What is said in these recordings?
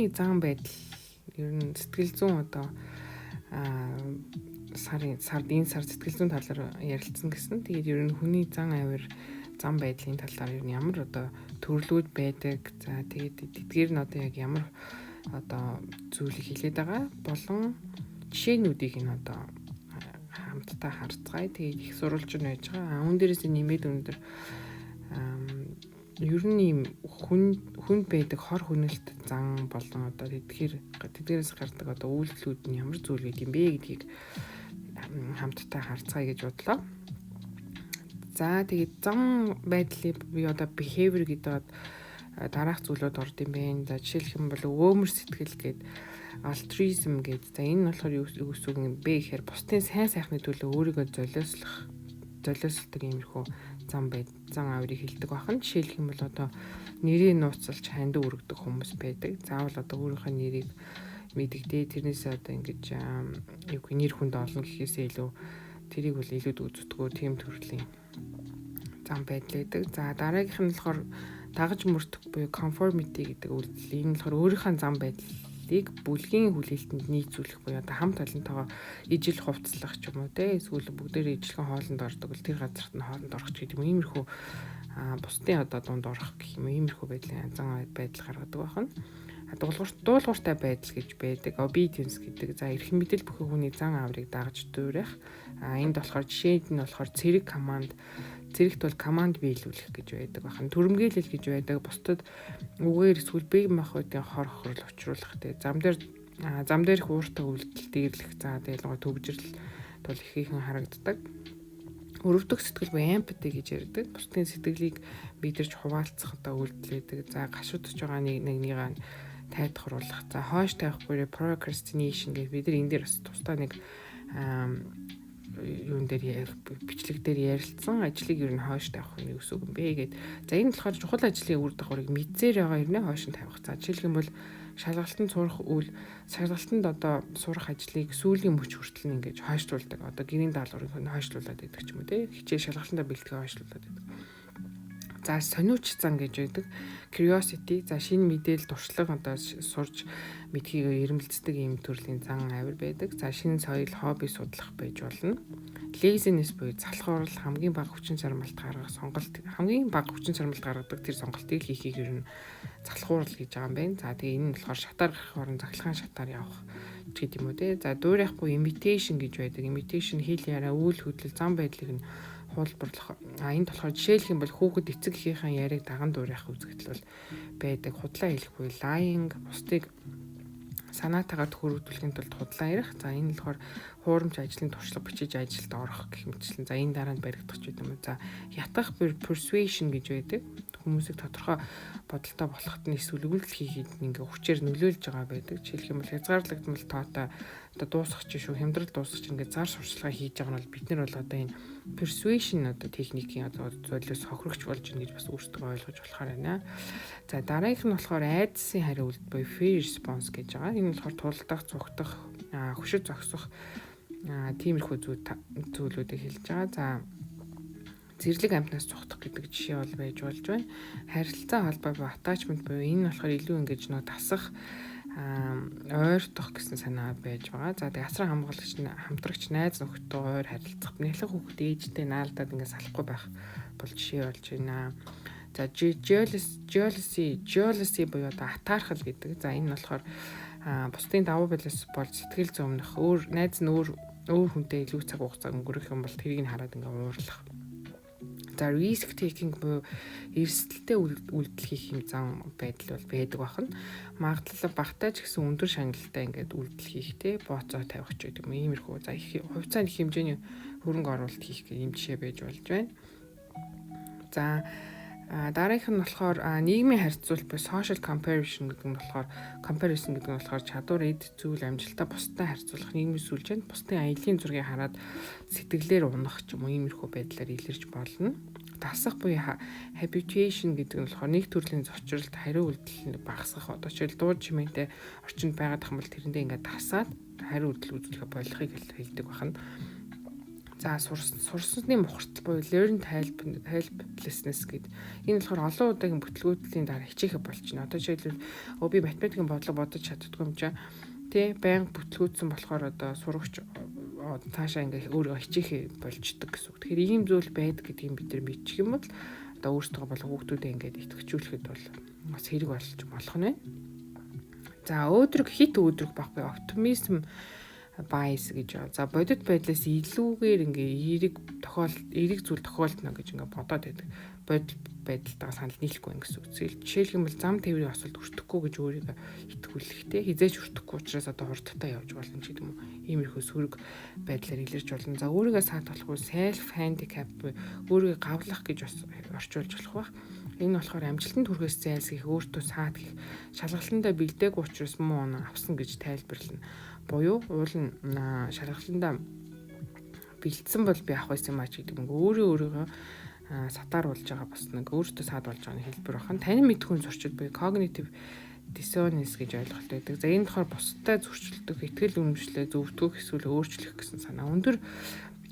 зан байдал ер нь сэтгэл зүйн одоо энэ сар сэтгэл зүйн талаар ярилцсан гэсэн. Тэгээд ер нь хүний зан авир зан байдлын талаар ер нь ямар одоо төрлүүд байдаг. За тэгээд тэдгээр нь одоо яг ямар одоо зүйлийг хэлээд байгаа болон жишээнүүдийг нь одоо хамтдаа харцгаая. Тэгээд их сурвалж нь байж байгаа. Үүн дээрээс нэмээд өндөр ер нь ийм хүнд байдаг хор хүнэлт зан болон одоо тэдгээрээс гардаг одоо үйлдэлүүд нь ямар зүйл байд юм бэ гэдгийг хамтдаа харцгаая гэж бодлоо. За тэгээд зан байдлыг би одоо behavior гэдэг дараах зүйлүүд орд юм байна. За жишээлх юм бол өвөөмөр сэтгэл гээд altruism гээд за энэ нь болохоор юу гэсэн юм бэ гэхээр бусдын сайн сайхны төлөө өөрийгөө золиослдог иймэрхүү зан авирыг хэлдэг бахан. Жишээлх юм бол одоо нэрийг нууцлж ханд өргөдөг хүмүүс байдаг. Заавал одоо өөрийнхөө нэрийг мэддэгдээ тэрнээсээ одоо ингэж нэр хүнд олно гэхээсээ илүү тэрийг бол илүүд үздэг тийм төрлийн зан байдал байдаг. За дараагийнх нь болохоор дагаж мөрдөх буюу conformity гэдэг үйлдэл. Энэ нь болохоор өөрийнхөө зан байдлыг бүлгийн хүлээлтэнд нийцүүлэх буюу одоо хамт олонтойгоо ижил хувцлах ч юм уу те эсвэл бүгдээрээ ижилхэн хоолнд ордог бол тэр газарт нь хоолнд орох ч гэдэг юм. Иймэрхүү бусдын одоо дунд орох гэх юм иймэрхүү байдлын зан байдал гаргадаг байна. Дуулууртай байдал гэж байдаг. Obedience гэдэг. За эрх мэдэл бүхэн хүний зан авирыг дагаж дуурайх. Энд болохоор жишээд нь болохоор зэрэгт бол команд биелүүлэх гэж байдаг бахан. Түрэмгийлэл гэж байдаг. Бусдад үгээр эсвэл бие махбодын хор хохирол учруулах. Тэгээ зам дээрх ууртай үйлдэл дээрлэх. За тэгээд төгжрөл тул ихээхэн харагддаг. Өрөвдөх сэтгэл буюу empathy гэж ярьдаг. Бусдын сэтгэлийг мэдэрч хуваалцах одоо үйлдэл байдаг. За гашуудж байгаа нэгнийгээ тайлбарлах. За хойш тавих буюу procrastination гэх бид нар энэ дээр бас тусдаа нэг юун дээр бичлэг дээр ярилцсан ажлыг ер нь хойш тавих нь юу гэсэн юм бэ гэд. За энэ болохоор чухал ажлын үр дагаврыг мэдсээр байгаа юм хойш нь тавих. За жишээлх юм бол шалгалтанд одоо сурах ажлыг сүүлийн мөч хүртэл нь ингэж хойшлуулдаг. Одоо гэрийн даалгаврыг хойшлуулад байдаг ч юм уу те. Хичээл шалгалтандаа бэлтгэе хойшлуулад байдаг. За сониуч зан гэж байдаг. Curiosity, за шинэ мэдээлэл туршлага одоо сурж мэдхийг эрмэлздэг ийм төрлийн зан авир байдаг. За шинэ соёл, хобби судлах байж болно. Laziness буюу залхуурал хамгийн бага хүчин чармайлт гаргах тэр сонголтыг хийхийг ер нь залхуурал гэж байгаа юм байна. За тэгээ энэ нь болохоор шатаар гарах орон захилгаан шатаар явах гэдэг юм уу те. За дуурайхгүй imitation гэж байдаг. Imitation хэл яриа, үйл хөдлөл, зан байдлыг нь хуулбарлах. Энд болохоор жишээлх юм бол хүүхэд эцэг эхийнхээ яриаг даган дуурайх үзэгдэл бол байдаг. Худлаа хэлэх буюу lying, бусдыг санаатаагаар төрөвдүүлэхийн тулд худлаа ярих. За энэ нь болохоор хуурамч ажлын туршлага бичиж ажилд орох гэх мэтчлэн. За энэ дараа нь баригдах ч гэдэг юм. За ятгах persuasion гэж байдаг. Хүмүүсийг тодорхой бодолтой болоход нь эсвэл үйлдэл хийхэд ингээ хүчээр нөлөөлж байгаа байдаг. Жишээлх юм бол хязгаарлагдмал тоотой одоо дуусгах чинь шүү хямдрал дуусгах чинь ингээ зар сурчлагаа хийж байгаа нь бол бид нар бол одоо энэ persuasion одоо техникийн одоо зөвлөөс хохирогч болж ийн гэж бас өөрсдөө ойлгож болохоор байна. За дараагийнх нь болохоор айдсын хариу үйлдэл буюу fear response гэж байгаа. Энэ нь болохоор тулдах, цугтах, хөшөд зогсох тиймэрхүү зүйлүүдийг хэлж байгаа. За зэрлэг амьтнаас цухтах гэдэг жишээ бол байж болж байна. Харилцаа холбоо буюу attachment буюу энэ нь болохоор илүү ингэж нөө тасах ойртох гэсэн санаа байж байгаа. За тэгээ асран хамтрагч найз нөхдөд ойр харилцах, нялх хүүхэд ээжтэй наалдаад ингэ салахгүй байх бол жишээ болж байна. За jealousy буюу одоо атаархал гэдэг. За энэ нь болохоор бусдын давуу байлаас болж сэтгэл зовнох, найз нь өөр хүнтэй илүү цаг хугацаа өнгөрөх юм бол тэрийг нь хараад ингээ уурлах. За risk taking буюу эрсдэлтэй үйлдэл хийх юм зан байдал бол байдаг бахан. Магадлал багтаа ч гэсэн өндөр шаналлтай ингээд үйлдэл хийх те бооцоо тавих ч гэдэг юм. Иймэрхүү за их хувьцааны хэмжээний хөрөнгө оруулалт хийх гэх юм жишээ байж болж байна. За дараагийнх нь болохоор нийгмийн харьцуулалт буюу social comparison гэдэг нь болохоор чадвар, эд зүйл, амжилтаа бусдад харьцуулах нийгмийн сүлжээнд бусдын аялын зургийг хараад сэтгэлээр унах ч юм уу иймэрхүү байдлаар илэрч болно. Тасах буюу habituation гэдэг нь болохоор нэг төрлийн зочролт хариу үйлдэл багасгах. Одоо жишээл дууд чимээтэй орчинд байгаад ах юм бол тэрэндээ ингээд тасаад хариу үйлдэл үзүүлэхэ болохыг хэлдэг байна. За сурсны мухартал буюу learned helplessness гэдэг. Энэ болохоор олон удаагийн бүтлгүүтлийн дараа хичээхэ болчихно. Одоо жишээлбэл би математикийн бодлого бодож чаддгүй юм чаа. Тэ байнга бүтлгүүтсэн болохоор одоо сурагч цаашаа ингээ өөрөө хичээхэ болчдөг гэсэн үг. Тэгэхээр ийм зүйл байдаг гэдгийг бид нар мэдчих юм бол одоо өөрсдөө болон хүүхдүүдэд ингээд итгэжүүлэхэд бол бас хэрэг болох нь байна. За хит өөдрөг баггүй оптимизм bias гэж байна. За бодит байдлаас илүүгээр ингээ эерэг зүйл тохиолдно гэж ингээ бодоод байдаг. Бодит байдалтайгаа санал нийлэхгүй гэсэн үг. Жишээлх юм бол зам тээврийн осолд өртөхгүй гэж өөрийгөө итгүүлэхтэй хизээж өртөхгүй учраас одоо хурдтай явж болно ч гэдэг юм уу. Иймэрхүү сөрөг байдлаар илэрч болно. За өөрийгөө саатуулахгүй self handicap өөрийгөө гавлах гэж бас орчуулж болох байх. Энэ болохоор амжилтанд хүрэхээс зайлсхийх, өөртөө саад гэх шалгалтандаа бэлдээгүй учраас муу оноо авсан гэж тайлбарлана. Буюу уул нь шалгалтандаа бэлдсэн бол би авах байсан юм а ч гэдэг нь өөрийгөө сатааруулж байгаа бас нэг өөртөө саад болж байгаа хэлбэр бахан. Танин мэдхүйн зурчил буюу cognitive dissonance гэж ойлголт байдаг. За энэ болохоор бусдад зөрчилдөх, ихтгэл үнэмшлээ зөвтгөх эсвэл өөрчлөх гэсэн санаа. Өндөр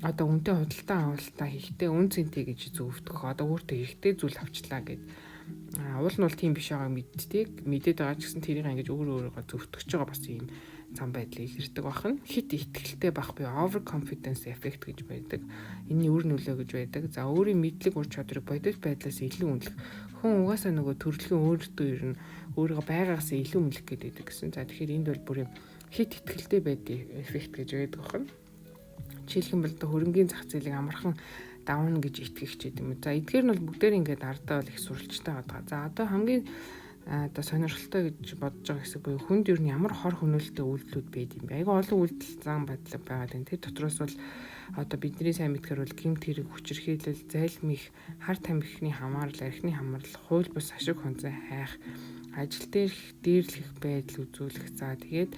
одоо үнтэй худалдан авалтаа хийхдээ үн цэнтэй гэж зөвтгөх. Одоо өөртөө хэрэгтэй зүйл авчлаа гэд. Уул нь бол тийм биш байгааг мэдээд байгаа ч гэсэн тэрийг ингэж өөрөөгөө зөвтгөж байгаа бас ийм зам байдлыг илэрдэг бахан. Хит ихтгэлтэй байх буюу overconfidence effect гэж байдаг. Энийн үр нөлөө гэж байдаг. За өөрийн мэдлэг ур чадварыг бодит байдлаас илүү үнэлэх. Хүн угаасаа нөгөө төрөлхөн өөртөө ирнэ. Өөрийгөө байгаагаас илүү үнэлэх гэдэг гэсэн. За тэгэхээр энд бол бүр юм хит ихтгэлтэй байдаг эффект гэж байдаг бахан. Жишээлх юм бол хөрөнгийн зах зээлийг амархан давна гэж итгэх ч гэдэм үү. За эдгээр нь бол бүгдээр ингээд ардаа бол их сурвалжтай байгаа. За одоо хамгийн одоо сонирхолтой гэж бодож байгаа хэсэг буюу хүнд ер нь ямар хор хөнөөлтөй үйлдэлүүд байд юм бэ? Айгүй олон үйлдэл зам байдал байгаа юм. Тэр дотроос бол одоо бидний сайн мэдхээр бол гэмт хэрэг, хүчирхийлэл, зайлм их, хар тамхины хамаарал, архины хамаарал, хууль бус ашиг хонцой хайх, ажил дээрлэх байдал үзүүлэх. За тэгээд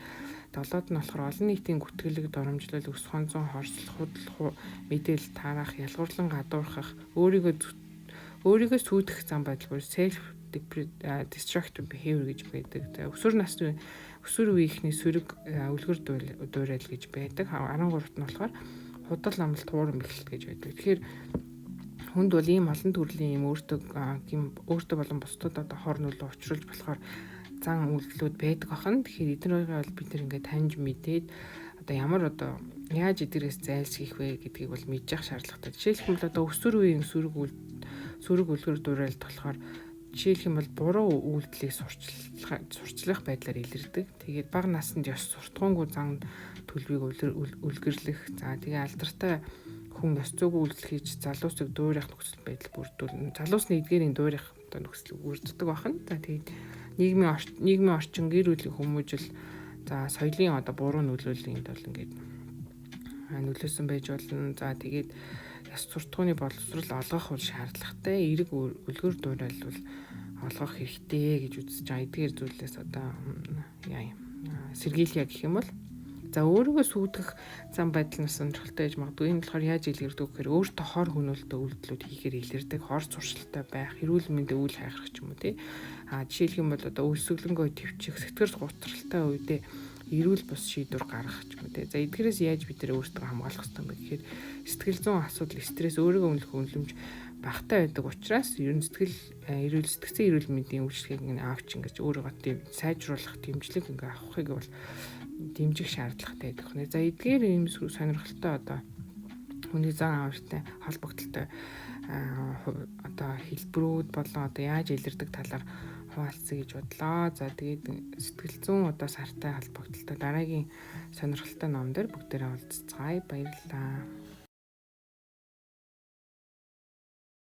долоод нь болохоор олон нийтийн гүтгэлэг доромжлол, өс хонцон хорслох, худлах, мэдээлэл таарах, ялгуурлан гадуурхах, өөрийгөө сүйдэх зам байдал бүр self destructive behavior гэж байдаг. Өсвөр үеийнхний сөрөг үлгэр дуурайл гэж байдаг. 13-т нь болохоор худал амлалт хуурам бэхлэлт гэж байдаг. Тэгэхээр хүнд бол ийм олон төрлийн ийм өөртөө болон бусдад одоо хор нөлөө учруулж болохоор зан үйлдэлүүд байдаг бахан. Тэгэхээр эднэрийг бол бид нэр ингээд таньж мэдээд одоо ямар одоо яаж эдгээрээс зайлсхийх вэ гэдгийг бол мэдчих шаардлагатай. Жишээлх юм бол одоо өсвөр үеийн сөрөг үлгэр дуурайлт болохоор жишээлх юм бол буруу үйлдэлийг сурчлах байдлаар илэрдэг. Тэгээд бага наснд ёс суртахуунгүй зан төлөвийг үлгэрлэх. За тэгээ алдартай хүн ёс зүйн үйлдэл хийж залуусыг дуурайх нөхцөл байдал бүрдүүлнэ. Залуусны эдгээрийн дуурайх одоо нөхцөл бүрддэг бахан. За тэгээд нийгмийн орчин гэр бүлийн хүмүүжил за соёлын одоо буруу нөлөөллөнд бол ингээд нөлөөсөн байж болно. За тэгээд яс суртахууны боловсрол олгох бол шаардлагатай. Эерэг үлгэр дуурайл бол олгох хэрэгтэй гэж үзэж байгаа. Эдгээр зүйлээс одоо сэргийлье гэх юм бол за өөрийгөө сүйдэх зам байдал нь сонирхолтой гэж магадгүй. Энэ болохоор яаж илэрдэг гэхээр өөртөө хор хөнөөлтөй үйлдэлүүд хийхээр илэрдэг. Хор зуршилтай байх, эрүүл мэндийн үйл хайхрах ч юм уу тий. Жишээлх юм бол одоо өсвөлөнгөө төвчих, сэтгэл готролтой үедээ эрүүл бус шийдвэр гаргах ч юм уу тий. За эдгээрээс яаж бид нэр өөртөө хамгаалах хэрэгтэй юм бэ гэхээр сэтгэл зүйн асуудал, стресс өөрийгөө үнэлэх үнэлэмж багтай байдаг учраас ер нь сэтгцэн эрүүл мэндийн үйлчлэгийг авч ингэж өөрийгөө тийм сайжруулах дэмжлэг ингээ авахыг бол дэмжих шаардлагатай байдаг нэ. За эдгээр ийм сонирхолтой одоо хүний зан авиртай холбогдлолтой одоо хэлбэрүүд болон одоо яаж илэрдэг талаар хуваалцъя гэж бодлоо. За тэгээд сэтгэл зүйн одоо сартай холбогдлолтой дараагийн сонирхолтой ном дээр бүгдээрээ уулзцгаая. Баярлалаа.